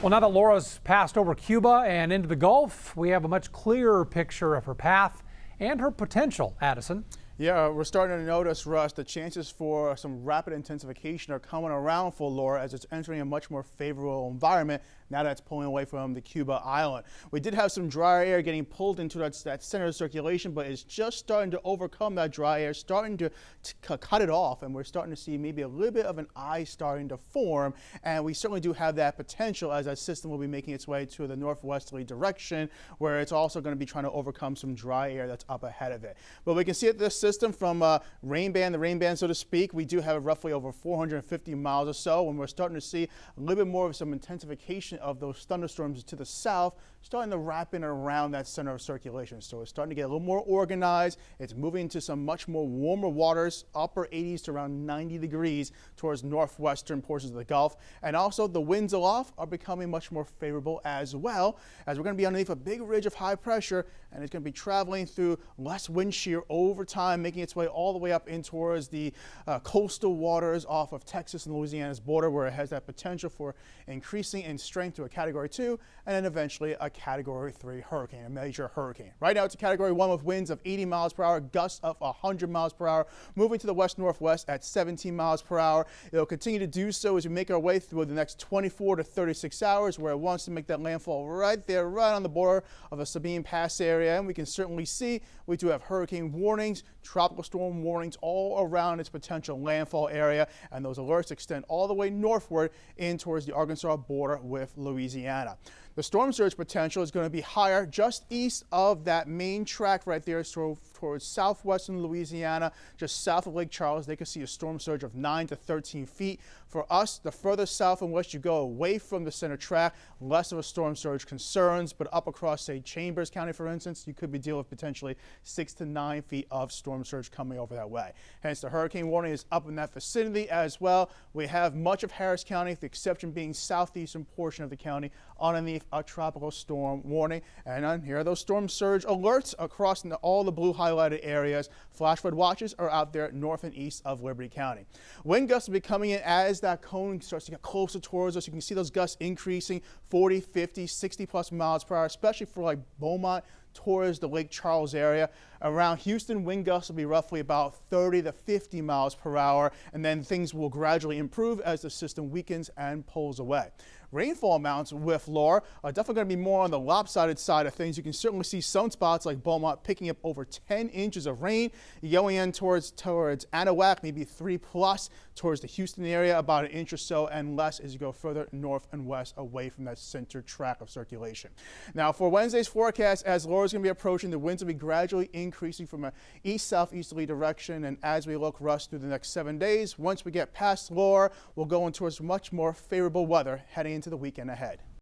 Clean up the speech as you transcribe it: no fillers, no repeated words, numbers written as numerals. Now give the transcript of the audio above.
Well, now that Laura's passed over Cuba and into the Gulf, we have a much clearer picture of her path and her potential, Addison. Yeah, we're starting to notice, Russ, the chances for some rapid intensification are coming around for Laura as it's entering a much more favorable environment now that it's pulling away from the Cuba island. We did have some dry air getting pulled into that center of circulation, but it's just starting to overcome that dry air, starting to cut it off, and we're starting to see maybe a little bit of an eye starting to form, and we certainly do have that potential as that system will be making its way to the northwesterly direction, where it's also going to be trying to overcome some dry air that's up ahead of it. But we can see at this system from the rain band, so to speak, we do have roughly over 450 miles or so, and we're starting to see a little bit more of some intensification of those thunderstorms to the south, starting to wrap in around that center of circulation. So it's starting to get a little more organized. It's moving into some much more warmer waters, upper 80s to around 90 degrees towards northwestern portions of the Gulf. And also the winds aloft are becoming much more favorable as well, as we're going to be underneath a big ridge of high pressure, and it's going to be traveling through less wind shear over time, making its way all the way up in towards the coastal waters off of Texas and Louisiana's border, where it has that potential for increasing in strength to a Category 2 and then eventually a Category 3 hurricane, a major hurricane. Right now it's a Category 1 with winds of 80 miles per hour, gusts of 100 miles per hour, moving to the west-northwest at 17 miles per hour. It'll continue to do so as we make our way through the next 24 to 36 hours, where it wants to make that landfall right there, right on the border of the Sabine Pass area. And we can certainly see we do have hurricane warnings, tropical storm warnings all around its potential landfall area, and those alerts extend all the way northward in towards the Arkansas border with Louisiana. The storm surge potential is going to be higher just east of that main track right there, so towards southwestern Louisiana, just south of Lake Charles. They could see a storm surge of 9 to 13 feet. For us, the further south and west you go away from the center track, less of a storm surge concerns, but up across, say, Chambers County, for instance, you could be dealing with potentially 6 to 9 feet of storm surge coming over that way. Hence, the hurricane warning is up in that vicinity as well. We have much of Harris County, the exception being southeastern portion of the county, underneath a tropical storm warning. And here are those storm surge alerts across all the blue highlighted areas. Flash flood watches are out there north and east of Liberty County. Wind gusts will be coming in as that cone starts to get closer towards us. You can see those gusts increasing 40, 50, 60 plus miles per hour, especially for like Beaumont towards the Lake Charles area. Around Houston, wind gusts will be roughly about 30 to 50 miles per hour, and then things will gradually improve as the system weakens and pulls away. Rainfall amounts with Laura are definitely going to be more on the lopsided side of things. You can certainly see some spots like Beaumont picking up over 10 inches of rain, going in towards Anahuac, maybe 3 plus, towards the Houston area, about an inch or so, and less as you go further north and west away from that center track of circulation. Now, for Wednesday's forecast, as Laura's going to be approaching, the winds will be gradually increasing from an east-southeasterly direction, and as we look, Russ, through the next 7 days, once we get past Laura, we'll go into much more favorable weather heading into the weekend ahead.